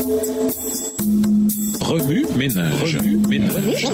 Remue ménage. Remue ménage.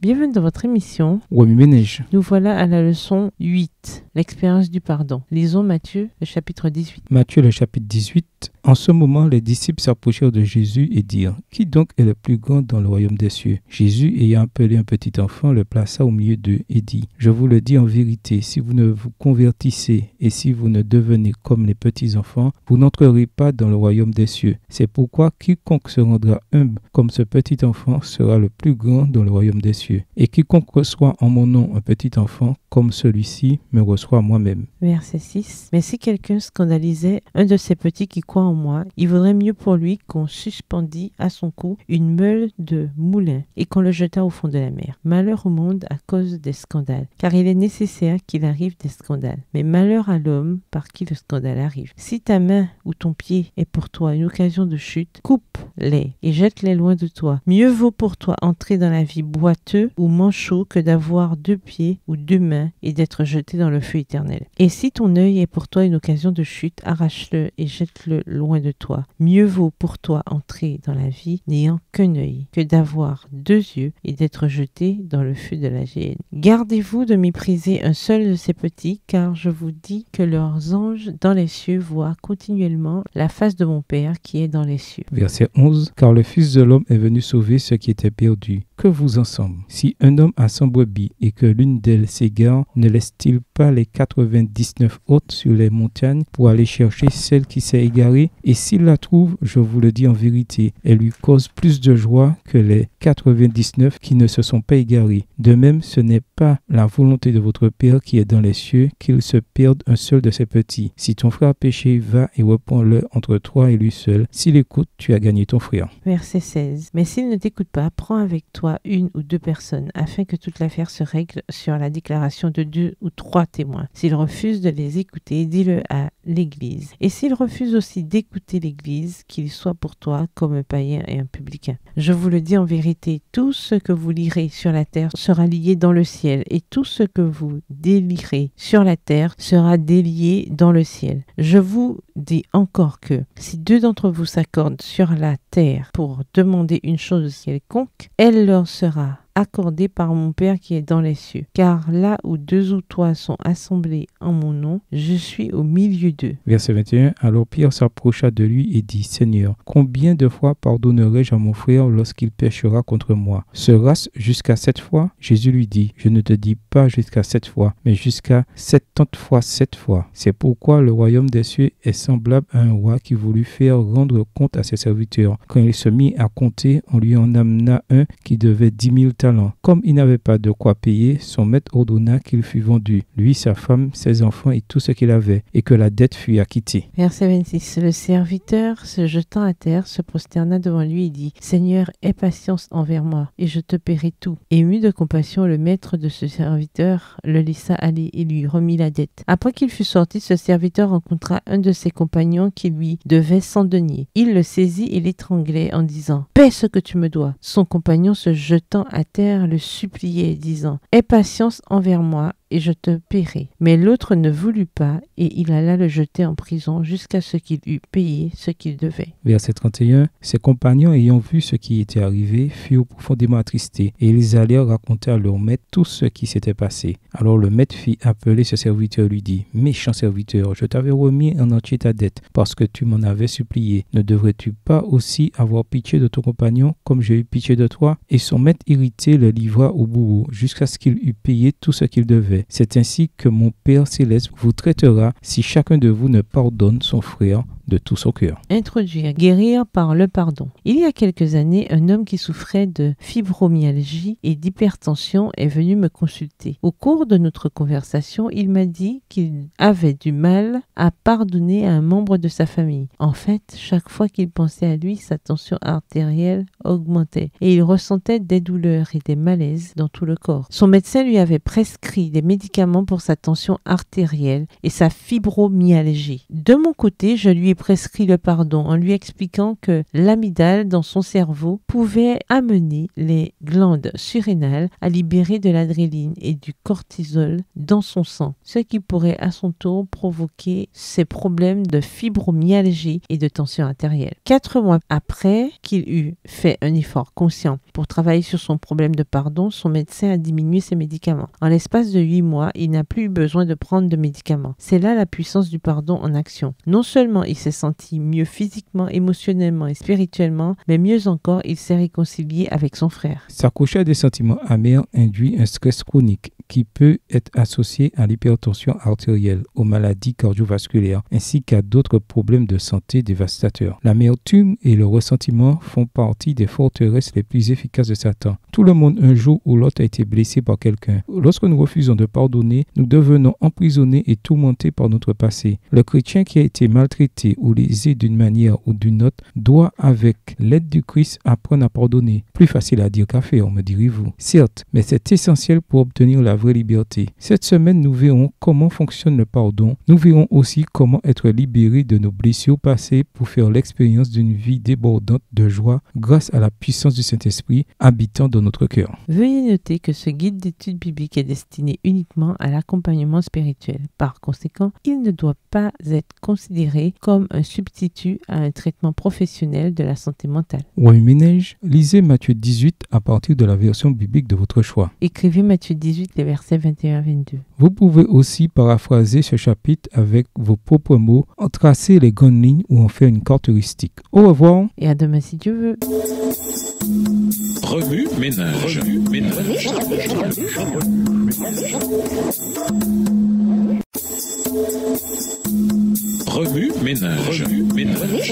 Bienvenue dans votre émission. Remue ménage. Nous voilà à la leçon 8, l'expérience du pardon. Lisons Matthieu, le chapitre 18. Matthieu, le chapitre 18. En ce moment, les disciples s'approchèrent de Jésus et dirent : Qui donc est le plus grand dans le royaume des cieux ? Jésus, ayant appelé un petit enfant, le plaça au milieu d'eux et dit : Je vous le dis en vérité, si vous ne vous convertissez et si vous ne devenez comme les petits enfants, vous n'entrerez pas dans le royaume des cieux. C'est pourquoi quiconque se rendra humble comme ce petit enfant sera le plus grand dans le royaume des cieux. Et quiconque reçoit en mon nom un petit enfant comme celui-ci me reçoit moi-même. Verset 6. Mais si quelqu'un scandalisait un de ces petits qui croient en moi, il vaudrait mieux pour lui qu'on suspendît à son cou une meule de moulin et qu'on le jetât au fond de la mer. Malheur au monde à cause des scandales, car il est nécessaire qu'il arrive des scandales. Mais malheur à l'homme par qui le scandale arrive. Si ta main ou ton pied est pour toi une occasion de chute, coupe-les et jette-les loin de toi. Mieux vaut pour toi entrer dans la vie boiteux ou manchot que d'avoir 2 pieds ou 2 mains et d'être jeté dans le feu éternel. Et si ton œil est pour toi une occasion de chute, arrache-le et jette-le loin de toi. Mieux vaut pour toi entrer dans la vie n'ayant qu'un œil que d'avoir 2 yeux et d'être jeté dans le feu de la géhenne. Gardez-vous de mépriser un seul de ces petits, car je vous dis que leurs anges dans les cieux voient continuellement la face de mon Père qui est dans les cieux. Verset 11. Car le Fils de l'homme est venu sauver ceux qui étaient perdus. Que vous en semble ? Si un homme a 100 brebis et que l'une d'elles s'égare, ne laisse-t-il pas les 99 autres sur les montagnes pour aller chercher celle qui s'est égarée ? Et s'il la trouve, je vous le dis en vérité, elle lui cause plus de joie que les 99 qui ne se sont pas égarés. De même, ce n'est pas la volonté de votre Père qui est dans les cieux qu'il se perde un seul de ses petits. Si ton frère a péché, va et reprends-le entre toi et lui seul. S'il écoute, tu as gagné ton frère. Verset 16. Mais s'il ne t'écoute pas, prends avec toi 1 ou 2 personnes, afin que toute l'affaire se règle sur la déclaration de 2 ou 3 témoins. S'il refuse de les écouter, dis-le à l'Église. Et s'il refuse aussi d'écouter l'Église, qu'il soit pour toi comme un païen et un publicain. Je vous le dis en vérité, tout ce que vous lirez sur la terre sera lié dans le ciel, et tout ce que vous délierez sur la terre sera délié dans le ciel. Je vous dis encore que, si 2 d'entre vous s'accordent sur la terre pour demander une chose quelconque, elle leur sera accordée par mon Père qui est dans les cieux. Car là où 2 ou 3 sont assemblés en mon nom, je suis au milieu d'eux. Verset 21. Alors Pierre s'approcha de lui et dit : Seigneur, combien de fois pardonnerai-je à mon frère lorsqu'il péchera contre moi ? Sera-ce jusqu'à 7 fois ? Jésus lui dit : Je ne te dis pas jusqu'à 7 fois, mais jusqu'à 70 fois 7 fois. C'est pourquoi le royaume des cieux est semblable à un roi qui voulut faire rendre compte à ses serviteurs. Quand il se mit à compter, on lui en amena un qui devait 10 000 talents. Comme il n'avait pas de quoi payer, son maître ordonna qu'il fût vendu, lui, sa femme, ses enfants et tout ce qu'il avait, et que la dette fût acquittée. Verset 26. Le serviteur, se jetant à terre, se prosterna devant lui et dit : Seigneur, aie patience envers moi, et je te paierai tout. Ému de compassion, le maître de ce serviteur le laissa aller et lui remit la dette. Après qu'il fut sorti, ce serviteur rencontra un de ses compagnons qui lui devait 100 deniers. Il le saisit et l'étranglait en disant : Paie ce que tu me dois. Son compagnon, se jetant à terre, le suppliait, disant : Aie patience envers moi, et je te paierai. Mais l'autre ne voulut pas, et il alla le jeter en prison jusqu'à ce qu'il eût payé ce qu'il devait. Verset 31. Ses compagnons, ayant vu ce qui était arrivé, furent profondément attristés, et ils allèrent raconter à leur maître tout ce qui s'était passé. Alors le maître fit appeler ce serviteur et lui dit : Méchant serviteur, je t'avais remis en entier ta dette, parce que tu m'en avais supplié. Ne devrais-tu pas aussi avoir pitié de ton compagnon, comme j'ai eu pitié de toi ? Et son maître irrité le livra au bourreau, jusqu'à ce qu'il eût payé tout ce qu'il devait. C'est ainsi que mon Père céleste vous traitera si chacun de vous ne pardonne son frère de tout son cœur. Introduire, guérir par le pardon. Il y a quelques années, un homme qui souffrait de fibromyalgie et d'hypertension est venu me consulter. Au cours de notre conversation, il m'a dit qu'il avait du mal à pardonner à un membre de sa famille. En fait, chaque fois qu'il pensait à lui, sa tension artérielle augmentait et il ressentait des douleurs et des malaises dans tout le corps. Son médecin lui avait prescrit des médicaments pour sa tension artérielle et sa fibromyalgie. De mon côté, je lui ai prescrit le pardon en lui expliquant que l'amygdale dans son cerveau pouvait amener les glandes surrénales à libérer de l'adrénaline et du cortisol dans son sang, ce qui pourrait à son tour provoquer ces problèmes de fibromyalgie et de tension artérielle. 4 mois après qu'il eut fait un effort conscient pour travailler sur son problème de pardon, son médecin a diminué ses médicaments. En l'espace de 8 mois, il n'a plus eu besoin de prendre de médicaments. C'est là la puissance du pardon en action. Non seulement il s'est senti mieux physiquement, émotionnellement et spirituellement, mais mieux encore, il s'est réconcilié avec son frère. S'accrocher à des sentiments amers induit un stress chronique qui peut être associé à l'hypertension artérielle, aux maladies cardiovasculaires ainsi qu'à d'autres problèmes de santé dévastateurs. L'amertume et le ressentiment font partie des forteresses les plus efficaces de Satan. Tout le monde un jour ou l'autre a été blessé par quelqu'un. Lorsque nous refusons de pardonner, nous devenons emprisonnés et tourmentés par notre passé. Le chrétien qui a été maltraité ou lésé d'une manière ou d'une autre doit, avec l'aide du Christ, apprendre à pardonner. Plus facile à dire qu'à faire, me direz-vous. Certes, mais c'est essentiel pour obtenir la vraie liberté. Cette semaine, nous verrons comment fonctionne le pardon. Nous verrons aussi comment être libérés de nos blessures passées pour faire l'expérience d'une vie débordante de joie grâce à la puissance du Saint-Esprit habitant dans notre cœur. Veuillez noter que ce guide d'études bibliques est destiné uniquement à l'accompagnement spirituel. Par conséquent, il ne doit pas être considéré comme un substitut à un traitement professionnel de la santé mentale. Remue Ménage, lisez Matthieu 18 à partir de la version biblique de votre choix. Écrivez Matthieu 18, les versets 21 à 22. Vous pouvez aussi paraphraser ce chapitre avec vos propres mots, en tracer les grandes lignes ou en faire une carte heuristique. Au revoir. Et à demain si Dieu veut. Remue ménage. Remue ménage. Remue ménage. Remue ménage.